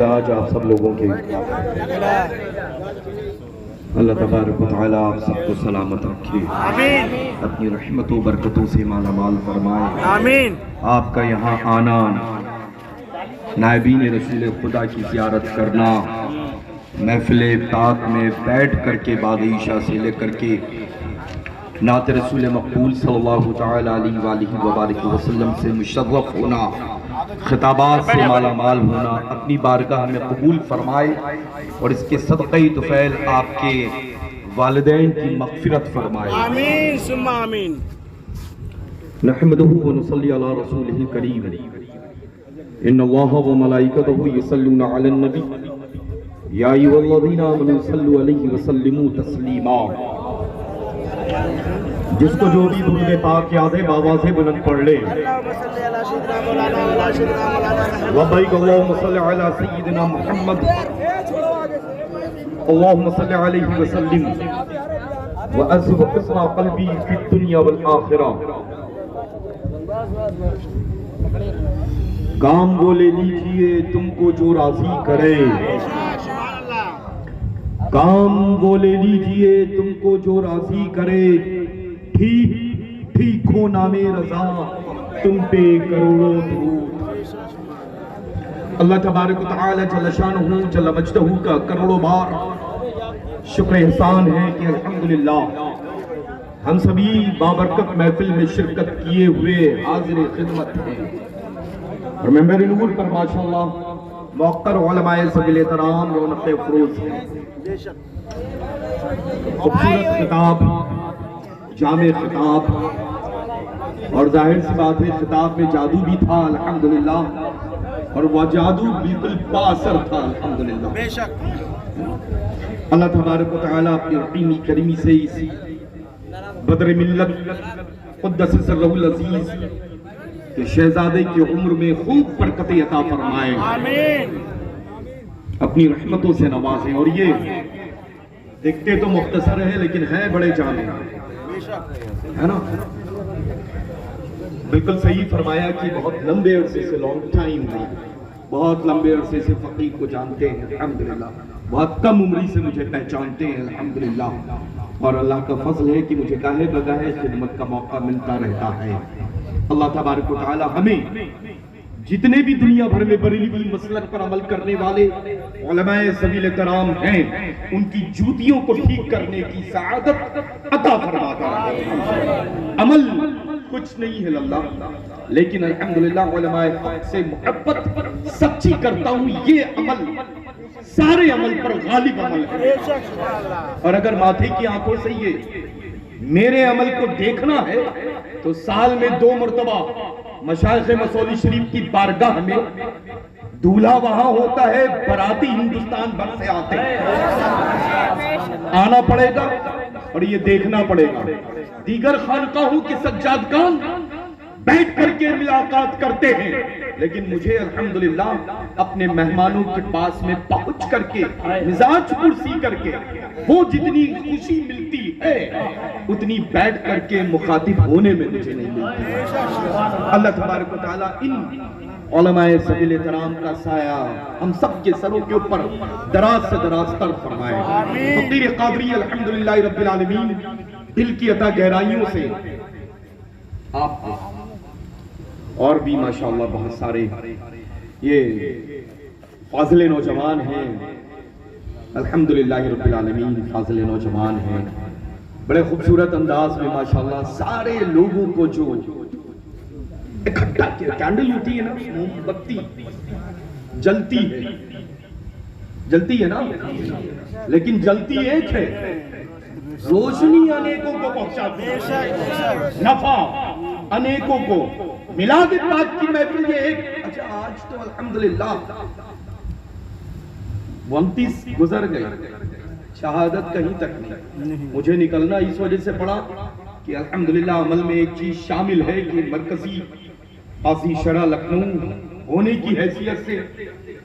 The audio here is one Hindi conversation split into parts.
आज आप सब लोगों के अल्लाह तबारक व तआला आप सबको सलामत रखे, आमीन। अपनी रहमतों बरकतों से माला माल फरमाए, आमीन। आपका यहाँ आना, नायबीन रसूल खुदा की ज़ियारत करना, महफिल ताक में बैठ करके बाद ईशा से लेकर के नात रसूल मकबूल सल्लल्लाहु तआला अलैहि वसल्लम से मुशर्रफ होना, खिताबात से माला माल होना, अपनी बारगाह में कबूल फरमाए और इसके सदक़े तुफ़ैल आपके वालिदैन की मग़फ़िरत फरमाए, आमीन सुम्मा आमीन। नहमदुहु व नुसल्ली अला रसूलिहिल करीम, इन्नल्लाहा व मलाइकतहु युसल्लूना अलन नबी, या अय्युहल्लज़ीना आमनू सल्लु अलैहि व सल्लिमू तस्लीमा। जिसको जो भी दुरूद पाक याद है बाबा से बुलंद पढ़ ले। लब्बैक अल्लाहुम्मा सल्लि अला सय्यिदिना मुहम्मद, अल्लाहुम्मा सल्लि अलैहि व सल्लिम व अज़्ज़िब क़िस्ना क़ल्बी फ़िद दुनिया वल आखिरा। काम वो ले लीजिए तुमको जो राज़ी करे, काम वो ले लीजिए तुमको जो राज़ी करे, ठीक ठीक हो नामे रज़ा तुम पे करोड़ों दुरूद। अल्लाह तबारक व तआला जल्ल शानुहु जल्ल मजदहु का करोड़ों बार शुक्र एहसान है कि अल्हम्दुलिल्लाह हम सभी बाबरकत महफिल में शिरकत किए हुए हाज़िर खिदमत हैं और मेंबर नूर पर माशाअल्लाह मौक़र उलमाए सबिल एहतराम रौनक़ फ़रोज़ हैं। खूबसूरत खिताब, जामे खिताब, और जाहिर सी बात है खिताब में जादू भी था अल्हम्दुलिल्लाह, और वह जादू बिल्कुल बाअसर था अल्हम्दुलिल्लाह। अल्लाह तबारक व तआला अपनी रहीमी करीमी से इसी बदर मिल्लत क़ुद्दस सिर्रुल अज़ीज़ के शहजादे की उम्र में खूब बरकत अता फरमाए, आमीन। अपनी रहमतों से नवाजें। और ये दिखते तो मुख्तसर है लेकिन है बड़े जामे, है ना। बिल्कुल सही फरमाया कि बहुत लंबे अरसे से, लॉन्ग टाइम है, बहुत लंबे अरसे से फ़कीर को जानते हैं अल्हम्दुलिल्लाह, बहुत कम उम्री से मुझे पहचानते हैं अल्हम्दुलिल्लाह, और अल्लाह का फजल है कि मुझे गाहे बगाहे खिदमत का मौका मिलता रहता है। अल्लाह तबारक व तआला हमें जितने भी दुनिया भर में बरेलवी मसलक पर अमल करने वाले उलमाए सबिल एहतराम हैं, उनकी जूतियों को ठीक करने की सआदत अता फरमाता है। अमल कुछ नहीं है अल्लाह, लेकिन अल्हम्दुलिल्लाह उलमाए हक से मोहब्बत सच्ची करता हूँ, ये अमल सारे अमल पर गालिब अमल है। और अगर माथे की आंखों से ये मेरे अमल को देखना है तो साल में 2 मरतबा मशाइख़ मसौली शरीफ की बारगाह में दूल्हा वहां होता है, बराती हिंदुस्तान भर से आते हैं। आना पड़ेगा और ये देखना पड़ेगा। दीगर खानकाहों के सज्जादगान बैठ करके मुलाकात करते हैं, लेकिन मुझे अल्हम्दुलिल्लाह अपने मेहमानों के पास में पहुंच करके मिजाज कुर्सी करके वो जितनी खुशी मिलती है उतनी बैठ करके मुखातिब होने में मुझे नहीं मिलती। अल्लाह तबारक व तआला इन उलमाए सबिल एहतराम का साया हम सब के सरों के ऊपर दराज से दराज तर फरमाए। फ़कीर क़ादरी अल्हम्दुलिल्लाह रब्बिल आलमीन दिल की अता गहराइयों से आपको और भी माशाअल्लाह बहुत सारे ये फाज़िले नौजवान हैं अल्हम्दुलिल्लाह रब्बिल आलमीन, फाज़िले नौजवान हैं, बड़े खूबसूरत अंदाज में माशाअल्लाह सारे लोगों को जो इकट्ठा किया। कैंडल होती है ना, मोमबत्ती जलती है ना, लेकिन जलती एक है, रोशनी अनेकों को पहुंचाती है, नफा अनेकों को। मिलाद पाक की महफिल ये एक, अच्छा आज तो अल्हम्दुलिल्लाह 29 गुजर गए, शहादत कहीं तक नहीं। मुझे निकलना इस वजह से पड़ा कि अल्हम्दुलिल्लाह अमल में एक चीज शामिल है कि मरकजी काज़ी शरा लखनऊ होने की हैसियत से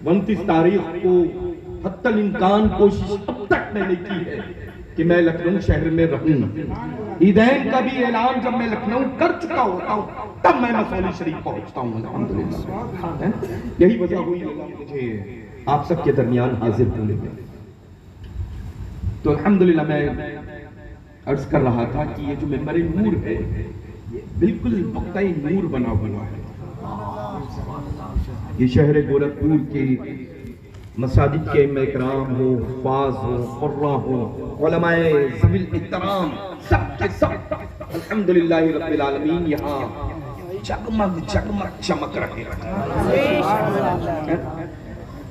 29 तारीख को हत्तल इम्कान कोशिश अब तक मैंने की है कि मैं लखनऊ शहर में रहूं। ईदैन का भी ऐलान जब मैं लखनऊ कर चुका होता हूँ तब मैं मसौली शरीफ पहुंचता हूँ अल्हम्दुलिल्लाह। यही वजह हुई मुझे आप सबके दरमियान हाजिर होने में। तो अल्हम्दुलिल्लाह मैं अर्ज कर रहा था कि ये जो मिंबर नूर है ये बिल्कुल नुक्ता नूर बना हुआ है। ये शहर गोरखपुर के मसाजिद के इमाम हो, हुफ़ाज़ हो, क़ुर्रा हो, उलमाए ज़वील इहतराम सब के सब अल्हम्दुलिल्लाह रब्बिल आलमीन यहाँ जगमग जगमग चमक रहे हैं।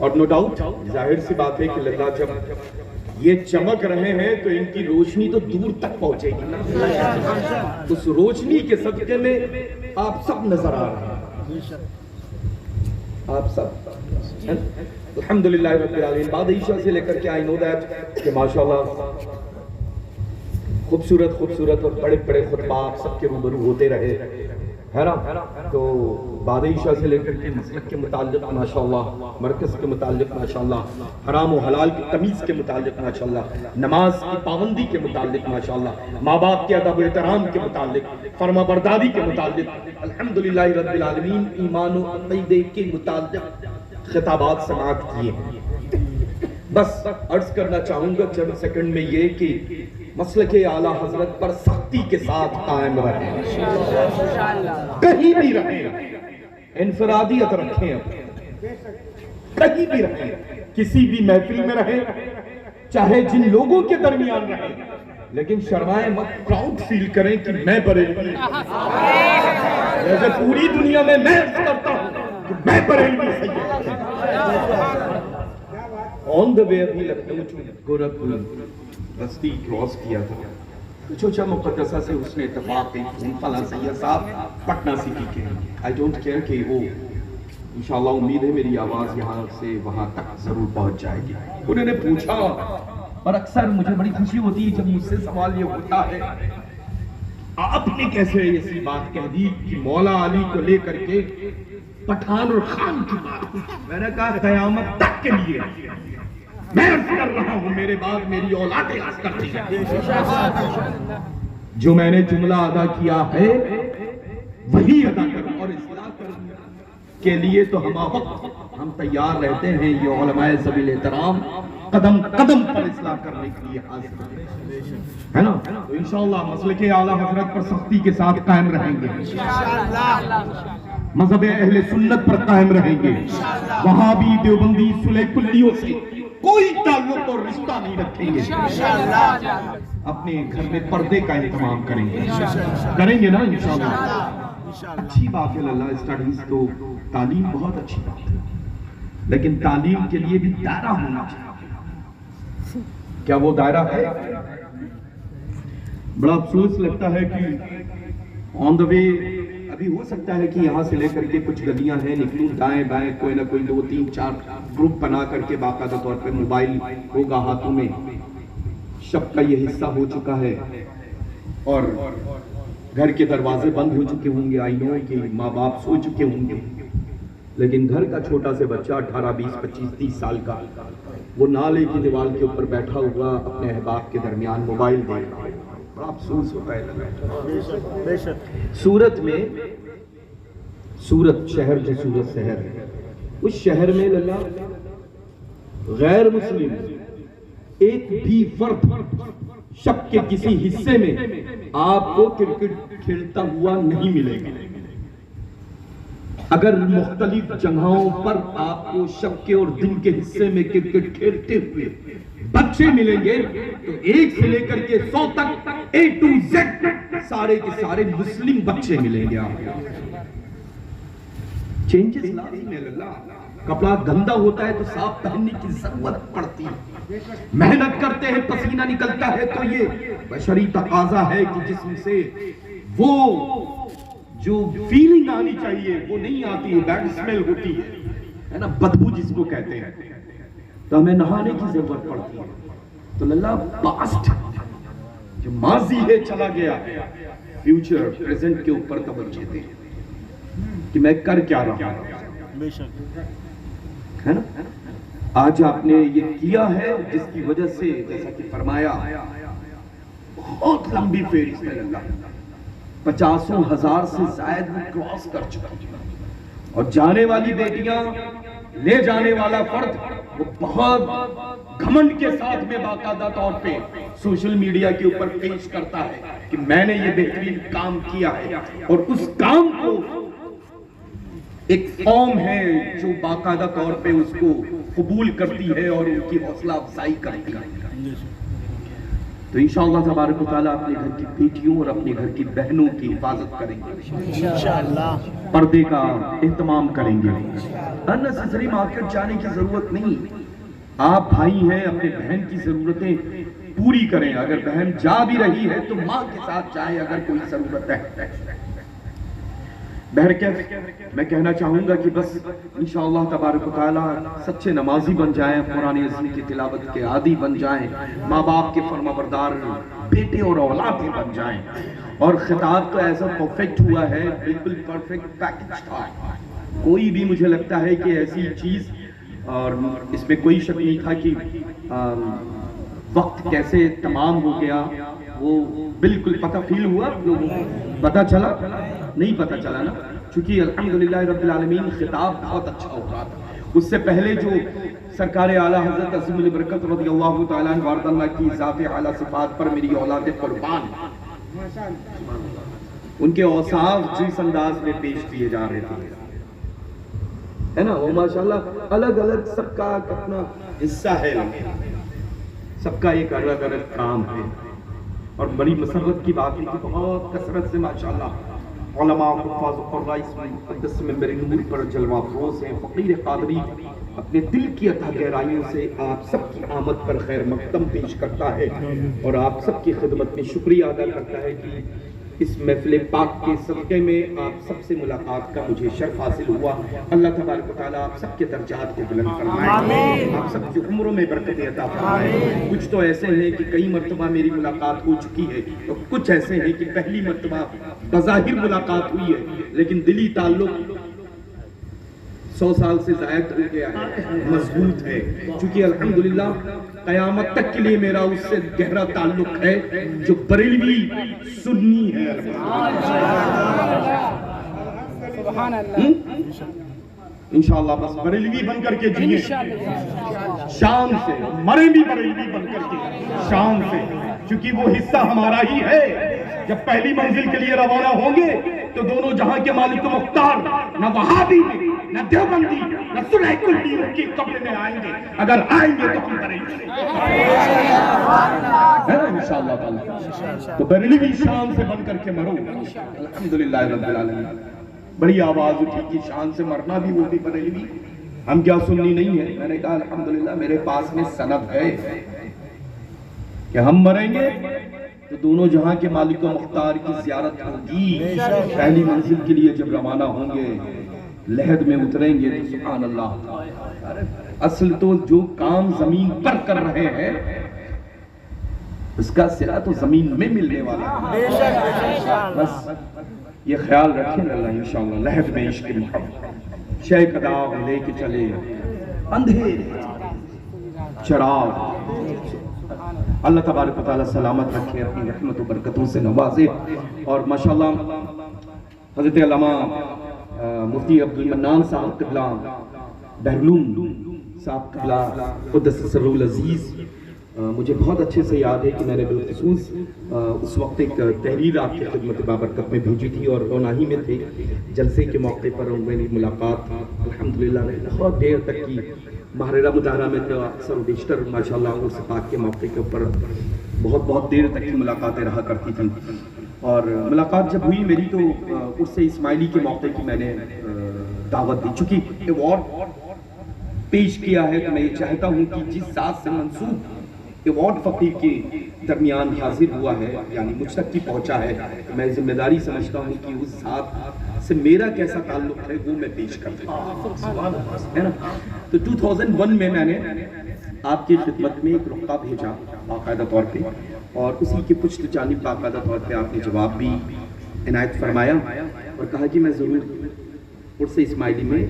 और नो डाउट जाहिर सी बात है कि अल्लाह जब ये चमक रहे हैं तो इनकी रोशनी तो दूर तक पहुंचेगी ना। उस रोशनी के सदके में आप सब नजर आ रहे हैं, आप सब अल्हम्दुलिल्लाह रब्बिल आलमीन। बाद ईशा से लेकर के आई नो दैट कि माशाल्लाह खूबसूरत खूबसूरत और बड़े बड़े खुतबा आप सबके रूबरू होते रहे, है ना। तो बाद ईशा से लेकर के मसलक के मुताल्लिक माशाल्लाह, मरकज़ के मुताल्लिक माशाल्लाह, हराम और हलाल की तमीज़ के मुताल्लिक माशाल्लाह, नमाज की पाबंदी के मुताल्लिक माशाल्लाह, माँ बाप के अदब एहतराम के मुताल्लिक, फरमाबरदारी के मुताल्लिक अल्हम्दुलिल्लाह रब्बिल आलमीन ईमान और अक़ीदे के मुताल्लिक खिताबात समाअत किए हैं। बस अर्ज करना चाहूँगा चंद सेकंड में ये कि मसलके आला हजरत पर सख्ती के साथ कायम रहें, कहीं भी रहें, इनफरादियत रखें, कहीं भी रहें, किसी भी महफिल में रहें, चाहे जिन लोगों के दरमियान रहें, लेकिन शर्माए मत, प्राउड फील करें कि मैं बरेलवी, जैसे पूरी दुनिया में मैं करता हूं कि मैं बरेलवी सही। ऑन द वे अभी लखनऊ टू गोरखपुर बस्ती क्रॉस किया था, सोचा मुक़द्दसा से उसने इत्तफाक फला सैयद साहब पटना सिटी के, आई डोंट केयर कि वो इंशाल्लाह उम्मीद है मेरी आवाज़ यहाँ से वहाँ तक ज़रूर पहुँच जाएगी। उन्होंने पूछा, और अक्सर मुझे बड़ी खुशी होती है जब मुझसे सवाल ये होता है, आपने कैसे ऐसी बात कह दी कि मौला अली को लेकर के पठान और खान की बात। मैंने कहा क़यामत तक के लिए मैं अर्ज कर रहा हूं, मेरे बाद मेरी औलादें अर्ज करती है, जो मैंने जुमला अदा किया है वही अदा करूं, और इस्लाह के लिए तो हम तैयार रहते हैं। ये उलमाए ज़वील एहतराम कदम कदम पर इस्लाह करने के लिए हाजिर है ना। तो इंशाअल्लाह मसलके आला हजरत पर सख्ती के साथ कायम रहेंगे, मज़हब अहले सुन्नत पर कायम रहेंगे, वहाबी देवबंदी सुले कुल्लियों से कोई ताल्लुक और रिश्ता नहीं रखेंगे, अपने घर में पर्दे का इंतजाम करेंगे ना इंशाअल्लाह। अच्छी बात है अल्लाह, स्टडीज तो तालीम बहुत अच्छी बात है, लेकिन तालीम के लिए भी दायरा होना चाहिए। क्या वो दायरा है? बड़ा अफसोस लगता है कि ऑन द वे अभी हो सकता है कि यहाँ से लेकर के कुछ गलियां हैं, निकलूं दाएं बाएं, कोई ना कोई 2 3 4 ग्रुप बना करके बाकायदा तौर पे मोबाइल होगा हाथों में, शब का ये हिस्सा हो चुका है और घर के दरवाजे बंद हो चुके होंगे। आई नो कि माँ बाप सो चुके होंगे, लेकिन घर का छोटा से बच्चा 18 20 25 30 साल का वो नाले की दीवार के ऊपर बैठा हुआ अपने अहबाब के दरमियान मोबाइल देख रहा है। बड़ा अफसोस होता है। सूरत में, सूरत शहर जो सूरत शहर है, उस शहर में लल्ला गैर मुस्लिम एक भी फर्द शब के किसी हिस्से में आपको क्रिकेट खेलता हुआ नहीं मिलेगा। अगर मुख्तलिफ जगहों पर आपको शब के और दिन के हिस्से में क्रिकेट खेलते हुए बच्चे मिलेंगे तो 1 से लेकर के 100 तक A to Z सारे के सारे मुस्लिम बच्चे मिलेंगे आपको। चेंजेस लाज़िम है अल्लाह। कपड़ा गंदा होता है तो साफ पहनने की जरूरत पड़ती है, मेहनत करते हैं पसीना निकलता है तो ये बशरी तकाजा है कि जिस्म से वो जो फीलिंग आनी चाहिए वो नहीं आती है, बैड स्मेल होती है ना, बदबू जिसको कहते हैं, तो हमें नहाने की जरूरत पड़ती है। तो लल्ला पास्ट जो माजी है चला गया, फ्यूचर प्रेजेंट के ऊपर तवज्जो दे कि मैं कर क्या रहा हूं, है ना। आज आपने ये किया है जिसकी वजह से जैसा कि फरमाया बहुत लंबी फेरिस्त है अल्लाह, 50,000 से ज्यादा क्रॉस कर चुका और जाने वाली बेटियां ले जाने वाला फर्द वो बहुत घमंड के साथ में बाकायदा तौर पे सोशल मीडिया के ऊपर पेश करता है कि मैंने ये बेहतरीन काम किया है, और उस काम को एक कौम है जो बाकायदा तौर पे उसको कबूल करती है और उनकी हौसला अफजाई करती है। तो इंशाअल्लाह तबारक व तआला अपने घर की बेटियों और अपने घर की बहनों की हिफाजत करेंगे इंशाअल्लाह, पर्दे का एहतमाम करेंगे। अननेसेसरी मार्केट जाने की जरूरत नहीं। आप भाई हैं, अपने बहन की जरूरतें पूरी करें। अगर बहन जा भी रही है तो माँ के साथ जाए अगर कोई जरूरत है। बहरकैफ मैं कहना चाहूंगा कि बस इंशाअल्लाह तबारक व तआला सच्चे नमाजी बन जाएं, कुरान अज़ीम की तिलावत के आदी बन जाएं, माँ बाप के फरमाबरदार बेटे और औलादे बन जाएं। और खिताब तो ऐसा परफेक्ट हुआ है, बिल्कुल परफेक्ट पैकेज था। कोई भी मुझे लगता है कि ऐसी चीज, और इसमें कोई शक नहीं था कि वक्त कैसे तमाम हो गया, वो बिल्कुल पता फील हुआ लोगों को, पता चला नहीं पता चला ना, क्योंकि अल्हम्दुलिल्लाह रब्बिल आलमीन खिताब बहुत अच्छा हो रहा था। उससे पहले जो सरकार आला हजरत अज़ीमुल बरकत रज़ियल्लाहु तआला अन्हु वारदल्लाह की ज़ात आला सिफात पर मेरी औलाद कुर्बान, उनके औसाफ जिस अंदाज में पेश किए जा रहे थे, है ना, वो माशाल्लाह अलग अलग सबका अपना हिस्सा है, सबका एक अलग अलग काम है। और बड़ी मसरत की बात है कि बहुत कसरत से माशाल्लाह उलमा पर जलवा फरोज हैं। फ़कीर क़ादरी अपने दिल की अथा गहराइयों से आप सबकी आमद पर खैर मक़दम पेश करता है और आप सबकी खिदमत में शुक्रिया अदा करता है कि इस महफिल पाक के सदक़े में आप सबसे मुलाकात का मुझे शर्फ हासिल हुआ। अल्लाह तबारक व तआला आप सबके दर्जात को बुलंद फरमाए, आप सबकी उम्रों में बरकतें अता फरमाए। कुछ तो ऐसे हैं कि कई मरतबा मेरी मुलाकात हो चुकी है, तो कुछ ऐसे हैं कि पहली मरतबा बज़ाहिर मुलाकात हुई है, लेकिन दिली ताल्लुक 100 साल से ज़ायद हो गया है, मजबूत है। क्योंकि अल्हम्दुलिल्लाह क़यामत तक के लिए मेरा उससे गहरा ताल्लुक है जो बरेलवी सुन्नी है। इंशाअल्लाह बस बरेलवी बन करके जिए शान से, मरे भी बरेलवी बन करके शान से, क्योंकि वो हिस्सा हमारा ही है। जब पहली मंजिल के लिए रवाना होंगे तो दोनों जहां के मालिक मुख्तार न वहाबी न देवबंदी न सुलह कुल्ली उनकी कब्र में आएंगे। अगर आएंगे तो हम करेंगे इंशाअल्लाह ताला। तो बरेलवी शान से बन करके मरो। अल्हम्दुलिल्लाह रब्बिल आलमीन। बड़ी आवाज उठी कि शान से मरना भी वो भी बरेलवी, हम क्या सुन्नी नहीं है। मैंने कहा अल्हम्दुलिल्लाह मेरे पास में सनद है कि हम मरेंगे तो दोनों जहां के मालिक मुख्तार की ज़ियारत होगी। पहली मंजिल के लिए जब रवाना होंगे, लहद में उतरेंगे तो सुभान अल्लाह। असल तो जो काम जमीन पर कर रहे हैं उसका सिरा तो जमीन में मिलने वाला है। बस ये ख्याल रखें अल्लाह इंशाअल्लाह। लहद में इश्क मोहब्बत शेख अदा लेके चले अंधेरे चराग। अल्लाह तबारक व तआला सलामत रखे, अपनी रहमत व बरकतों से नवाजे। और माशाअल्लाह हज़रत अल्लामा मुफ्ती अब्दुल मन्नान साहब क़िबला बहलूम साहब क़िबला क़ुद्दस सिर्रुल अज़ीज़, मुझे बहुत अच्छे से याद है कि मैंने बिलखुसूस उस वक्त एक तहरीर आपकी खिदमत बाबरकत में भेजी थी और रोनाही में थे। जलसे के मौके पर मेरी मुलाकात अल्हम्दुलिल्लाह बहुत देर तक की। महररा मुदारा में तो अक्सर बेशतर माशाअल्लाह उर्स पाक के मौके के ऊपर बहुत बहुत देर तक की मुलाकातें रहा करती थी। और मुलाकात जब हुई मेरी तो उससे इस्माइली के मौके की मैंने दावत दी। चूँकि अवार्ड पेश किया है तो मैं ये चाहता हूँ कि जिस साथ से मंसूब अवार्ड फ़कीर के दरमियान हाजिर हुआ है, यानी मुझ तक की पहुँचा है, तो मैं जिम्मेदारी समझता हूँ कि उस साथ से मेरा कैसा ताल्लुक है वो मैं पेश करता हूँ, है ना। तो 2001 में मैंने आपकी खिदमत में एक रुख्ता भेजा बाकायदा तौर पे, और उसी की पुष्ट जानिब बाकायदा तौर पे आपने जवाब भी इनायत फरमाया और कहा कि मैं ज़रूर उर्स इस्माइली में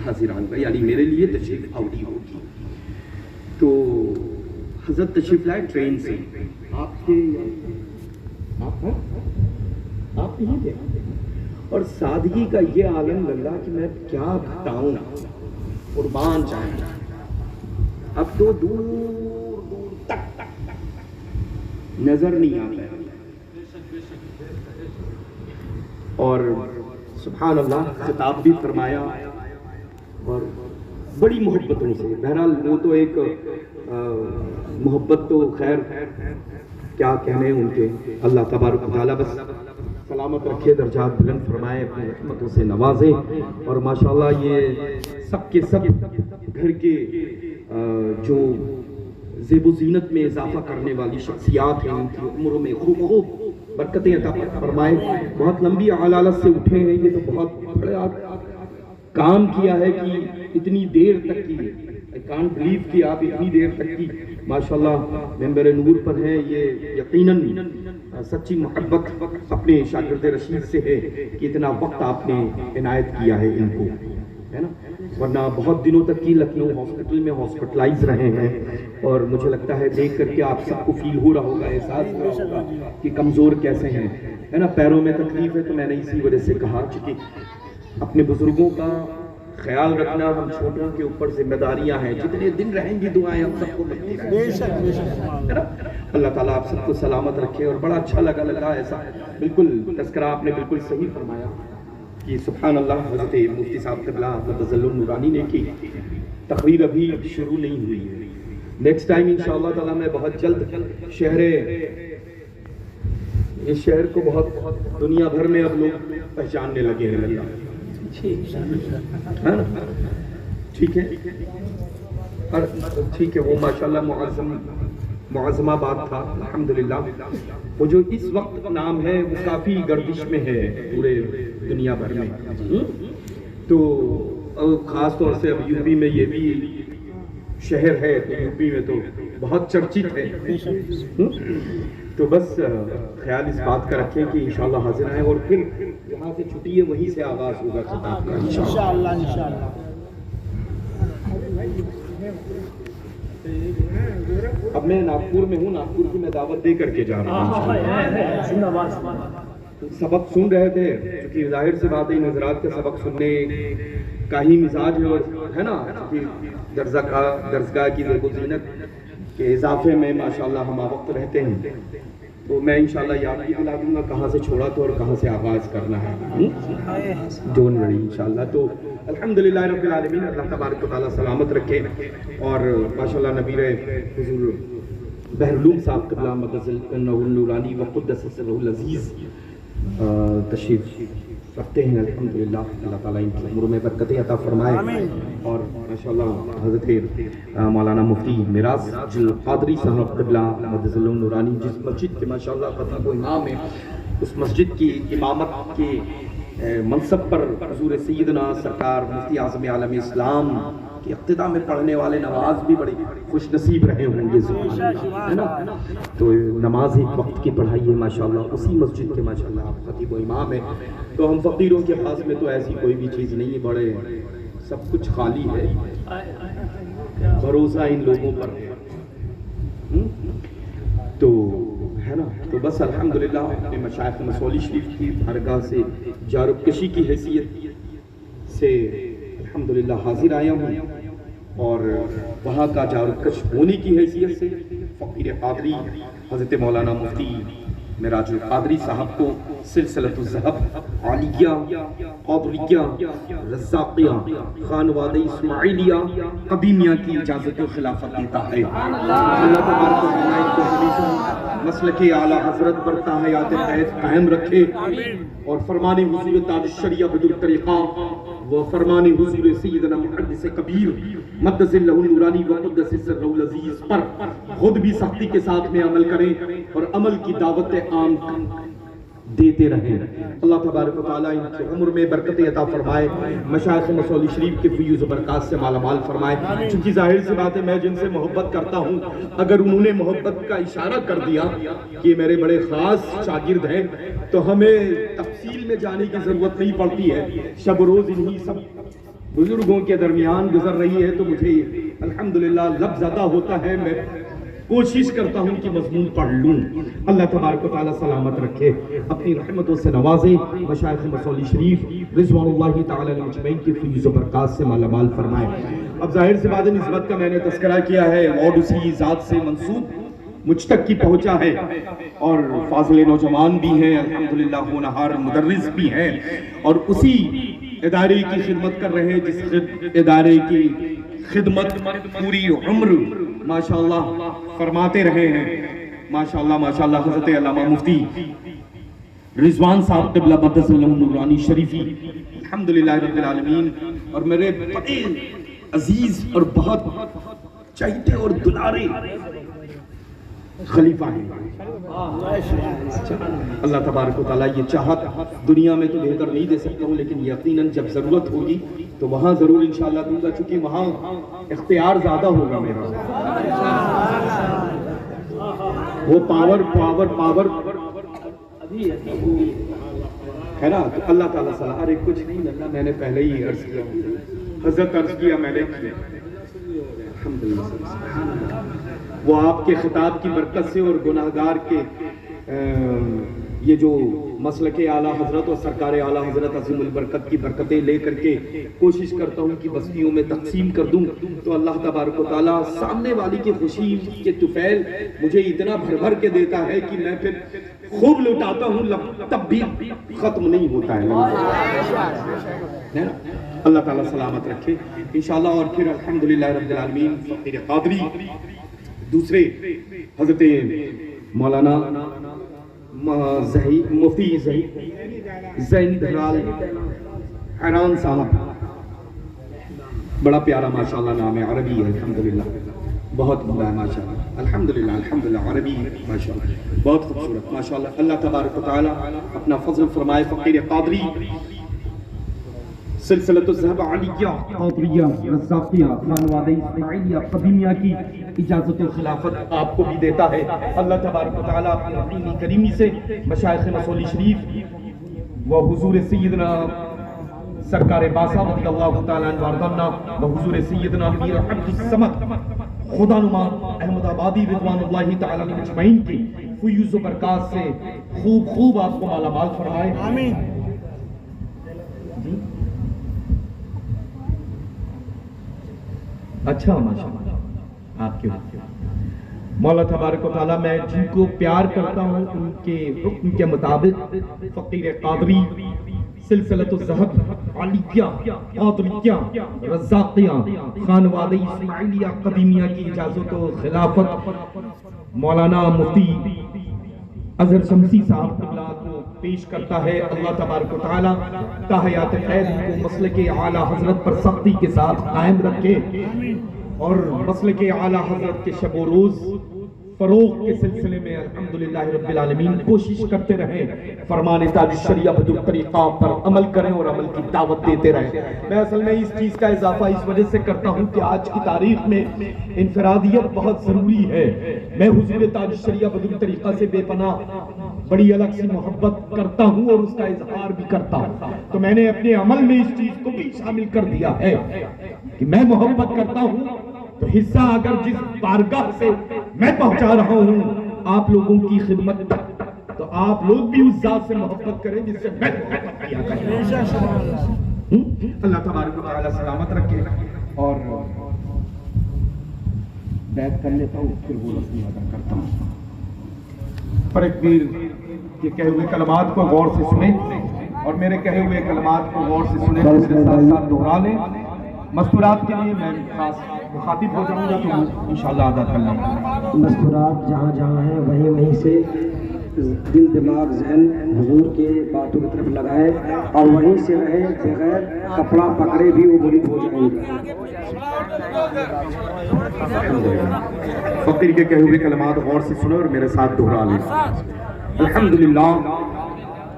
हाजिर आऊँगा, यानी मेरे लिए तशरीफ आवरी होगी। तो हज़रत तशरीफ लाए ट्रेन से, आप नहीं थे। और सादगी का ये आलम लगा कि मैं क्या बताऊँ। कुर्बान जाए। अब तो दूर दूर तक नजर नहीं आता है। और सुभान अल्लाह, खिताब भी फरमाया और बड़ी मोहब्बतों से। बहरहाल वो तो एक मोहब्बत तो खैर क्या कहने उनके, अल्लाह तबारक व तआला बस सलामत रखे, दर्जात बुलंद फरमाए, अपनी रहमतों से नवाजे। और माशाल्लाह ये सब के सब घर के जो ज़ेबो ज़ीनत में इजाफा करने वाली शख्सियात हैं, उनकी उम्रों में खूब खूब बरकतें अता फरमाए। बहुत लंबी अलालत से उठे हैं, ये तो बहुत बड़ा काम किया है कि इतनी देर तक की, आई कांट बिलीव कि आप इतनी देर तक की माशाल्लाह मेंबर नूर पर हैं। ये यकीनन सच्ची मोहब्बत अपने शागिर्द रशीद से है कि इतना वक्त आपने इनायत किया है इनको, है ना। वरना बहुत दिनों तक की लखनऊ हॉस्पिटल में हॉस्पिटलाइज रहे हैं और मुझे लगता है देख करके आप सबको फील हो रहा होगा, एहसास हो रहा होगा कि कमज़ोर कैसे हैं, है ना। पैरों में तकलीफ है, तो मैंने इसी वजह से कहा कि अपने बुजुर्गों का ख्याल रखना हम छोटों के ऊपर जिम्मेदारियां हैं। जितने दिन रहेंगी दुआएं हम सबको मिलती रहेंगी, है ना। अल्लाह ताला आप सबको सलामत रखे। और बड़ा अच्छा लगा ऐसा, बिल्कुल तस्करा आपने बिल्कुल सही फरमाया कि सुभान अल्लाह, हज़रत मुफ्ती साहब क़िबला मदज़ल्लुल नूरानी ने की तकरीर अभी शुरू नहीं हुई है। नेक्स्ट टाइम इंशाअल्लाह ताला मैं बहुत जल्द इस शहर को बहुत दुनिया भर में अब लोग पहचानने लगे हैं अल्लाह, है ना। ठीक है, और ठीक है, वो माशाल्लाह मुअज़्ज़माबाद था अल्हम्दुलिल्लाह। वो जो इस वक्त नाम है वो काफ़ी गर्दिश में है पूरे दुनिया भर में। तो ख़ास तौर से अब यूपी में ये भी शहर है, तो यूपी में तो बहुत चर्चित है। तो बस ख्याल इस बात का रखें कि इंशाअल्लाह हाजिर आए और फिर जहाँ से छुट्टी है वहीं से आगाज़ होगा खिताब का इंशाअल्लाह। अब मैं नागपुर में हूँ, नागपुर की मैं दावत दे करके जा रहा हूँ। सबक सुन रहे थे, क्योंकि जाहिर सी बात है नजरात के सबक सुनने का ही मिजाज है ना, कि दरसगाह की ज़ेबो-ज़ीनत के इजाफे में माशाल्लाह हम वक्त रहते हैं। तो मैं इंशाल्लाह याद भी दिला दूंगा कहाँ से छोड़ा था और कहाँ से आगाज़ करना है, जोन लड़ी इंशाल्लाह। तो अल्हम्दुलिल्लाह रब्बिल आलमीन, अल्लाह तबारक व तआला सलामत रखे। और माशाल्लाह नबीर हुज़ूर बहरुलूम साहब क़िबला मदज़ल्लुल नूरानी व क़ुद्दस सिर्रुल अज़ीज़ तशरीफ़ रखते हैं अल्हम्दुलिल्लाह। अल्लाह ताला इनकी उम्र में बरकतें अता फरमाए। और माशाल्लाह हज़रत मौलाना मुफ्ती मिराज जुल क़ादरी साहब क़िबला मदज़ल्लुल नूरानी जिस मस्जिद के माशाल्लाह ख़तीब व इमाम है, उस मस्जिद की इमामत के मनसब पर हुज़ूर सैयदना सरकार मुफ्ती आज़म आलम इस्लाम की इक़्तिदा में पढ़ने वाले नमाज भी बड़ी खुश नसीब रहे होंगे, है ना। तो नमाज एक वक्त की पढ़ाई है माशाल्लाह, उसी मस्जिद के माशाल्लाह आप खतीब व इमाम है। तो हम फ़कीरों के पास में तो ऐसी कोई भी चीज़ नहीं है, बड़े सब कुछ खाली है, भरोसा इन लोगों पर है। तो है ना। तो बस अल्हम्दुलिल्लाह अपने मशाइख़ मसौली शरीफ की बारगाह से जारकशी की हैसियत से अल्हम्दुलिल्लाह हाजिर आया हूँ। और वहाँ का जारकश होने की हैसियत से फ़कीर क़ादरी हज़रत मौलाना मुफ्ती मिराजुल क़ादरी साहब को सिलसिलतुल ज़हब आलिया क़ादरिया रज़्ज़ाक़िया ख़ानवादे इस्माइलिया क़दीमिया की इजाज़त और खिलाफत देता है। अल्लाह तबारक व तआला इनको हमेशा मसलके आला हज़रत पर ताहयात क़ैद कायम रखे और फरमाने हुज़ूर ताज शरिया बदुल तरीक़ा व फरमाने हुज़ूर सैयदना मुहद्दिस कबीर मदज़ल्लुल नूरानी व क़ुद्दस सिर्रुल अज़ीज़ पर खुद भी सख्ती के साथ में अमल करें और अमल की दावत आम देते रहें। अल्लाह तबारक व तआला इनकी उम्र में बरकतें अता फरमाए, मशाइख़ मसौली शरीफ के फ़यूज़ बरक़ात से मालामाल फरमाए। चूँकि ज़ाहिर सी बात है मैं जिनसे मोहब्बत करता हूँ, अगर उन्होंने मोहब्बत का इशारा कर दिया कि मेरे बड़े ख़ास शागिर्द हैं, तो हमें तफसील में जाने की ज़रूरत नहीं पड़ती है। शब रोज़ इन्हीं सब बुजुर्गों के दरमियान गुजर रही है, तो मुझे अल्हम्दुलिल्लाह लफ्ज़ अता होता है। मैं कोशिश करता हूँ कि मजमून पढ़ लूँ। अल्लाह तबारक व तआला सलामत रखे, अपनी रहमतों से नवाजे, मशाइख मसौली शरीफ रिज़वानुल्लाहि तआला अलैहि अजमईन की फैज़ व बरक़ात से मालामाल फरमाए। अब जाहिर सी बात है, निस्बत का मैंने तज़किरा किया है और उसी ज़ात से मंसूब मुझ तक की पहुंचा है, और फाज़िल नौजवान भी हैं अल्हम्दुलिल्लाह, होनहार मुदर्रिस भी हैं, और उसी इदारे की खिदमत कर रहे हैं जिस इदारे की खिदमत पूरी उम्र माशाअल्लाह फरमाते रहे हैं। माशाअल्लाह माशाअल्लाह हज़रत अल्लामा मुफ्ती रिजवान साहब क़िबला मद्दसल्लहु नूरानी शरीफी अल्हम्दुलिल्लाह रब्बिल आलमीन, और मेरे बड़े अजीज और बहुत चहीते और दुलारे खलीफा हैं। अल्लाह तबारक व तआला ये चाहत दुनिया में तो बेहतर नहीं दे सकता हूँ, लेकिन यकीनन जब ज़रूरत होगी तो वहाँ ज़रूर इंशाअल्लाह दूंगा, चूँकि वहाँ इख्तियार ज़्यादा होगा मेरा। वो पावर पावर पावर है ना, तो अल्लाह ताला सलाह। अरे कुछ नहीं अल्लाह, मैंने पहले ही अर्ज़ किया, हज़रत अर्ज़ किया मैंने किया, अल्हम्दुलिल्लाह। वो आपके खिताब की बरकत से और गुनाहगार के ये जो मसलके आला हजरत और सरकार आला हजरत अज़ीमुल बरकत की बरकतें ले करके कोशिश करता हूँ कि बस्तियों में तकसीम कर दूँ, तो अल्लाह तबारक व तआला सामने वाली की खुशी के तुफैल मुझे इतना भर भर के देता है कि मैं फिर खूब लुटाता हूँ, तब भी ख़त्म नहीं होता है ना। अल्लाह ताला सलामत रखे इंशाअल्लाह। और फिर अल्हम्दुलिल्लाह रब्बिल आलमीन फ़कीर क़ादरी दूसरे हज़रत मौलाना मुफ्ती ज़ैनी धराल हैरान साहब, बड़ा प्यारा माशाअल्लाह नाम है, अरबी है अल्हम्दुलिल्लाह, बहुत बड़ा है माशाअल्लाह, अल्हम्दुलिल्लाह अल्हम्दुलिल्लाह, अरबी माशाअल्लाह बहुत खूबसूरत माशाअल्लाह। अल्लाह तबारक व तआला अपना फज़ल फरमाए। फ़कीर क़ादरी सिलसिलतुज़्ज़हब अलिया क़ादरिया रज़्ज़ाक़िया खानवादे इस्माइलिया क़दीमिया की इजाज़त और खिलाफत आपको भी देता है। अल्लाह तबारक व तआला अपनी रहमत करीमी से मशाइख़ मसौली शरीफ व हुज़ूर सय्यदना सरकार बासा रज़ियल्लाहु तआला अन्हु वारदाना व हुज़ूर सय्यदना मीर अब्दुस समद खुदानुमा अहमदाबादी रिज़वानुल्लाहि तआला अलैहि अजमईन की फैज़ व बरक़ात से खूब खूब आपको मालामाल फरमाए, आमीन। अच्छा माशाअल्लाह आपके मौला तबारक व तआला, मैं जिनको प्यार करता हूँ उनके हुक्म के मुताबिक फ़कीर क़ादरी सिलसिलतुज़्ज़हब अलिया क़ादरिया रज़्ज़ाक़िया खानवादे इस्माइलिया क़दीमिया की इजाज़त और खिलाफत मौलाना मुफ्ती अज़हर शम्सी साहब क़िबला को पेश करता है। अल्लाह तबारक व तआला ताहयात ख़ैर को मसलके आला हज़रत पर सख्ती के साथ कायम रखे और मसलके आला हज़रत के शब व रोज़ फ़रोग़ के सिलसिले में अल्हम्दुलिल्लाह रब्बिल आलमीन कोशिश करते रहें, फरमाने ताज शरिया बदुल तरीक़ा पर अमल करें और अमल की दावत देते रहें। मैं असल में इस चीज़ का इजाफा इस वजह से करता हूँ कि आज की तारीख में इनफरादियत बहुत ज़रूरी है। मैं हुज़ूर ताज शरिया बदुल तरीक़ा से बेपनाह बड़ी अलग सी मोहब्बत करता हूँ और उसका इजहार भी करता हूँ, तो मैंने अपने अमल में इस चीज़ को भी शामिल कर दिया है कि मैं मोहब्बत करता हूँ, तो हिस्सा अगर जिस बारगाह से मैं पहुंचा रहा हूं आप लोगों की खिदमत तक, तो आप लोग भी उस जात से मोहब्बत करें जिससे मैं मोहब्बत किया करूं। अल्लाह तबारक व तआला सलामत रखे। और बैठ कर लेता हूँ, फिर वो रस्म अदा करता हूँ। पर एक वीर के कहे हुए कलमात को गौर से सुने और मेरे कहे हुए कलमात को गौर से सुने, मेरे साथ साथ दोहरा लें। मस्तूरात के लिए मैं खास मुखातिब हो जाऊंगा तो इंशाअल्लाह अदा कर लेंगे। मस्तूरात जहाँ जहाँ हैं वहीं वहीं से दिल दिमाग जहन हुजूर के बातों की तरफ लगाए और वहीं से रहे, बगैर कपड़ा पकड़े भी वो मुरीद हो जाएंगे। फकीर के कहे हुए कलमात गौर से सुनो और मेरे साथ दोहरा लें। अल्हम्दुलिल्लाह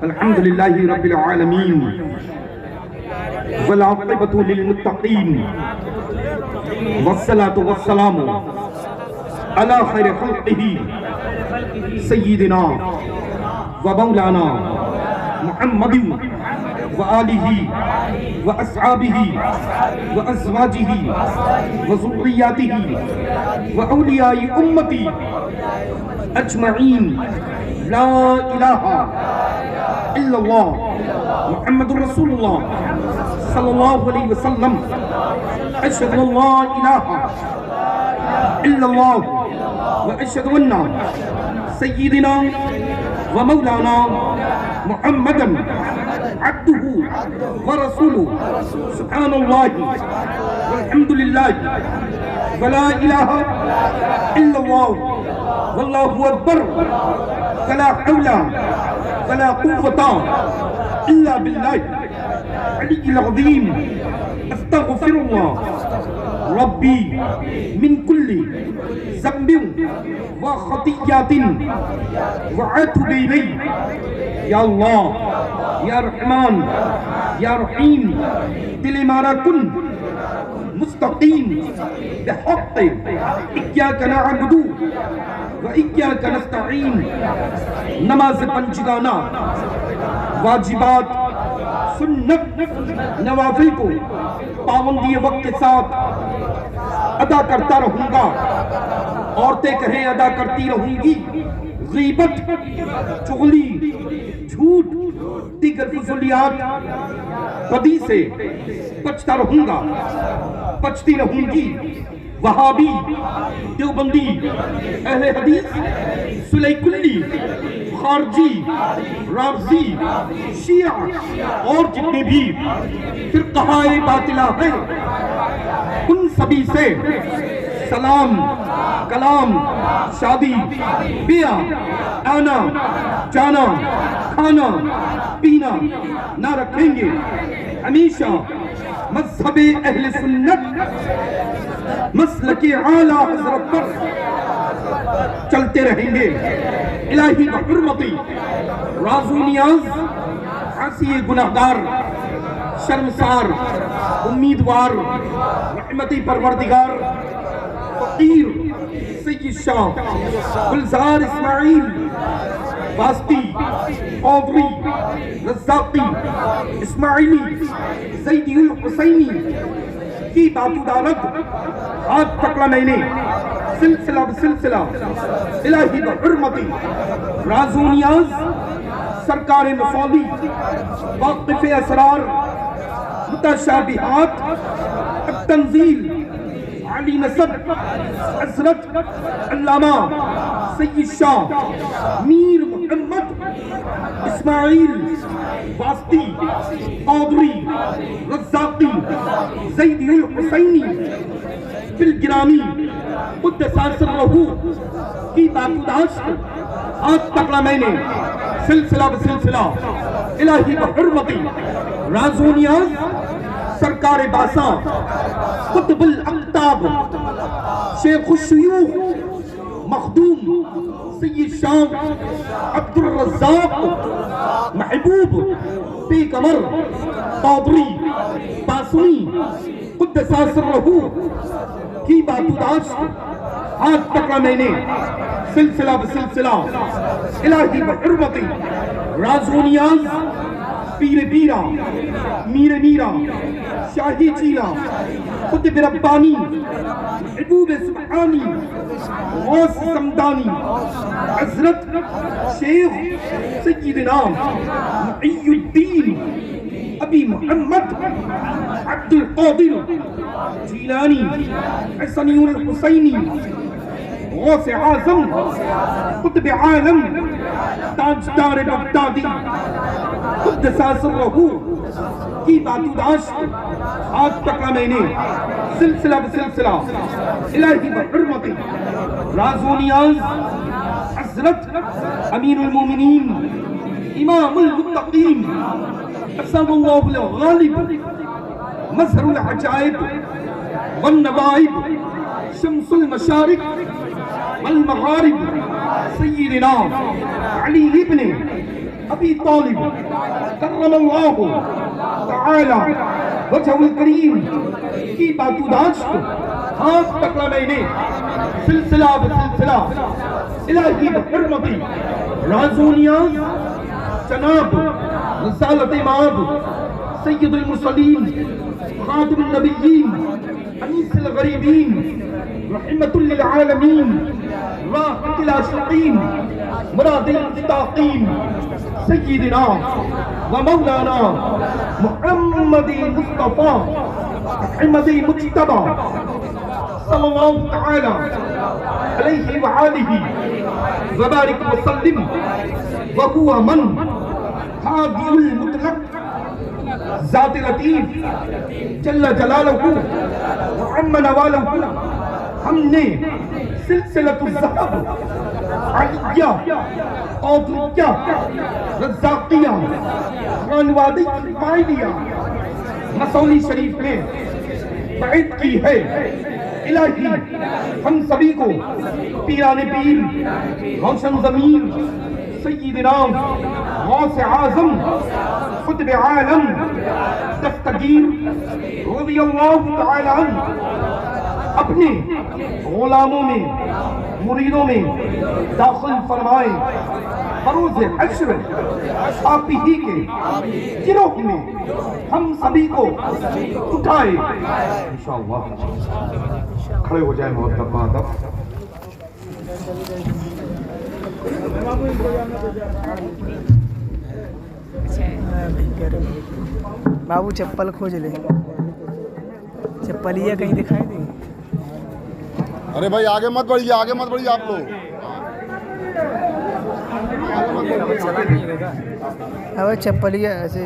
अल्हम्दुलिल्लाहि रब्बिल आलमीन वल आक़िबतु लिल मुत्तक़ीन वस्सलातु वस्सलामु अला खैरि खल्क़िही सय्यिदिना व मौलाना मुहम्मदिन व आलिही व अस्हाबिही व अज़वाजिही व ज़ुर्रिय्यातिही व औलियाई उम्मती अजमईन। ला इलाहा इल्लल्लाह मुहम्मदुर रसूलुल्लाह सल्लल्लाहु अलैहि वसल्लम। अशहदु अल्ला इलाहा इल्लल्लाह व अशहदु अन्ना सय्यिदना व मौलाना मुहम्मदन अब्दुहु व रसूलुहु। सुब्हानल्लाहि वल्हम्दुलिल्लाहि व ला इलाहा इल्लल्लाह वल्लाहु अकबर। वला हौला वला कुव्वता इल्ला बिल्लाहि अलिय्यिल अज़ीम। अस्तग़फिरुल्लाह रब्बी मिन कुल्ली ज़ंबिन व ख़तीयतिन व अतूबु इलैहि। या अल्लाह या रहमान या रहीम, दिल मारा कुन मुस्तकीम बिहक़्क़ इय्याका नअबुदु व इय्याका नस्तईन। नमाज पंचगाना, वाजिबात, सुन्नत, नवाफिल को पाबंदी वक्त के साथ अदा करता रहूंगा। औरतें कहें अदा करती रहूंगी। ग़ीबत, चुगली, झूठ, दीगर फज़ूलियात, बदी से बचता रहूंगा, बचती रहूंगी। वहाबी, देवबंदी, अहले हदीस, सुलैकुल्ली, खारजी, राफ़ज़ी, शिया और जितने भी फ़िरक़ाए बातिला हैं, उन सभी से सलाम, कलाम, शादी, ब्याह, आना जाना, खाना पीना ना रखेंगे। हमेशा मज़हबे अहले सुन्नत, मसलके आला हज़रत पर चलते रहेंगे। इलाही बहुरमती राज़ो नियाज़, आसिए गुनाहगार, शर्मसार, उम्मीदवार, रहमती परवरदिगार, फ़कीर सय्यद शाह गुलज़ार इस्माइल वास्ती, औदवी, रज़्ज़ाक़ी, इस्माइली, ज़ैदी हुसैनी की बातुदारत आज पकड़ा मैंने सिलसिला बसिलसिला। इलाही बहुरमती राज़ो नियाज़ सरकार मसौली, वाक़िफ़े असरार, मुतशाबिहात, तंज़ील, अली नसब, हज़रत अल्लामा सय्यद शाह मीर मोहम्मद इस्माइल वास्ती, औदवी, रज़्ज़ाक़ी, ज़ैदी हुसैनी बिलगिरामी क़ुद्दसा सिर्रहू की बातुदाश्त आज पकड़ा मैंने सिलसिला बसिलसिला। इलाही बहुरमती राज़ो नियाज़ सरकार बासा, कुतुबुल अक़ताब, शेख़ुश्शयूख़, मख़दूम सय्यद शाह अब्दुर रज़्ज़ाक़ महबूब पेगंबर क़ादरी बासुनी क़ुद्दसा सिर्रहू की बातुदाश्त आज पकड़ा मैंने सिलसिला बसिलसिला। इलाही बहुरमती राज़ो नियाज़ पीर पीरा, मीर मीरा, शाही चीला, कुतुब रब्बानी, महबूब सुब्हानी, गौस समदानी, हज़रत शेख सय्यदना मुईयुद्दीन अबी मोहम्मद अब्दुल क़ादिर जीलानी हसनीउल हुसैनी, गौस आज़म, कुतुब आलम, ताजदार बगदादी क़ुद्दसा सिर्रहू की बातुदाश्त आज पकड़ा मैंने सिलसिला बसिलसिला। इलाही बहुरमती राज़ो नियाज़ हज़रत अमीरुल मोमिनीन इमामुल मुत्तक़ीन असदुल्लाहुल गालिब मज़हरुल अजाइब वन नवाइब शम्सुल मशारिक़ वल मग़ारिब सय्यदना अली इब्न अबी तालिब कर्रमल्लाहु तआला वजहुल करीम की बातुदाश्त हाथ पकड़ा मैंने सिलसिला बसिलसिला। इलाही बहुरमती राज़ो नियाज़ जनाब रिसालत माब सय्यदुल मुरसलीन खातिमुन नबिय्यीन अनीसुल गरीबीन रहमतुल लिल आलमीन राहतुल आशिकीन मुरादिल मुत्ताकीन सय्यिदना व मौलाना मुहम्मदी मुस्तफा मुहम्मदी मुज्तबा सल्लल्लाहु तआला अलैहि व आलिहि व बारिक व सल्लिम व हुवा मन हादियुल मुतलक ज़ात लतीफ़ जल्ल जलालहू व अम्मा नवालहू। हमने सिलसिलतुल ज़हब अलिया औदरिया रज़्ज़ाक़िया खानवादी फाइलिया मसौली शरीफ में बैत की है। इलाही हम सभी को पीराने पीर रोशन ज़मीन सय्यिदना गौस आज़म खुतब आलम दस्तगीर रज़ियल्लाहु तआला अन्हु अपने गुलामों में मुरीदों में दाखिल फरमाए। बरोज़ हश्र आप ही के गिरोह में हम सभी को उठाए इंशाअल्लाह। खड़े हो जाए बहुत दफा अदब। बाबू चप्पल खोज ले, चप्पलिया कहीं दिखाई दे। अरे भाई आगे मत बढ़िए, आगे मत बढ़िए आप लोग। अब चप्पलिया ऐसे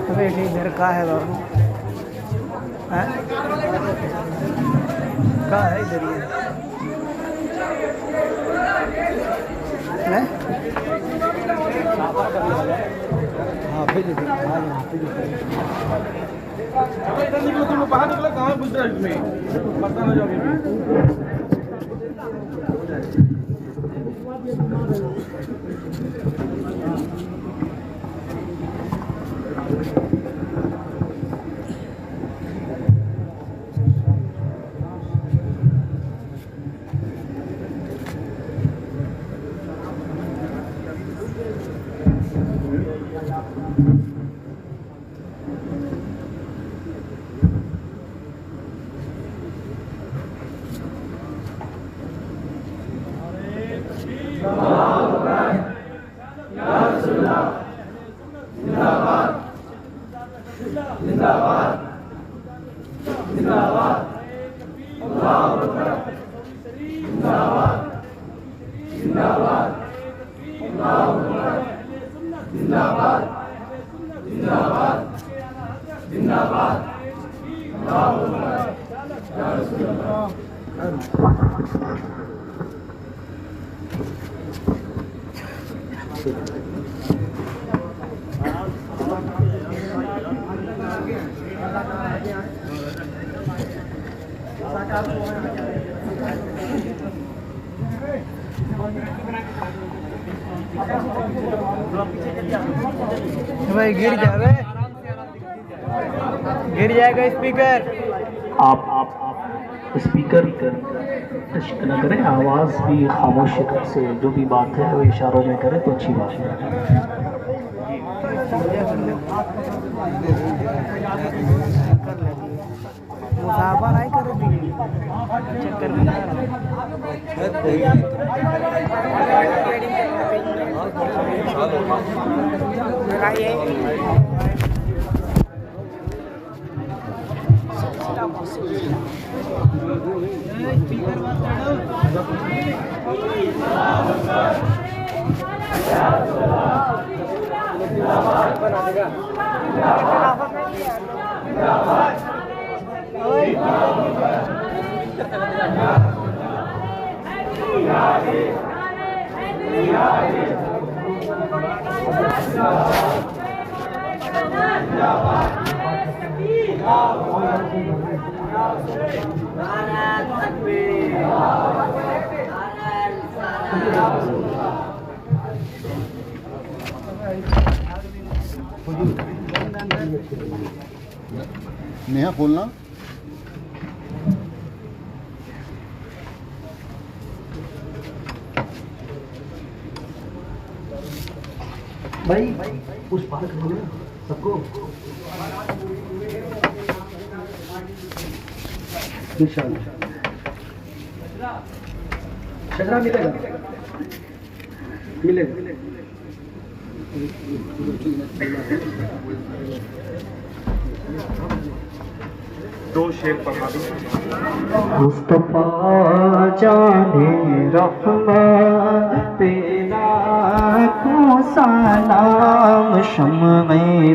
अबे इधर का है बाबू? हैं? का है इधर ये? हैं? हाँ फिर इधर निकलो, तुम बाहर निकलो। कहाँ घुस रहे हो इसमें? पता ना जाओ। भाई गिर जाए, गिर जाएगा स्पीकर। आप स्पीकर टच न करें, आवाज़ भी खामोश से जो भी बात है वो इशारों में करें तो अच्छी बात है। मुसाफा नहीं कर दी चक्कर में नेहा खोलना। भाई उस पार करो ना सबको। इंशाल्लाह शजरा मिलेगा, मिलेगा। दो शेर पढ़ा दो। मुस्तफा जाने रहमत पे लाखों सलाम शम्मे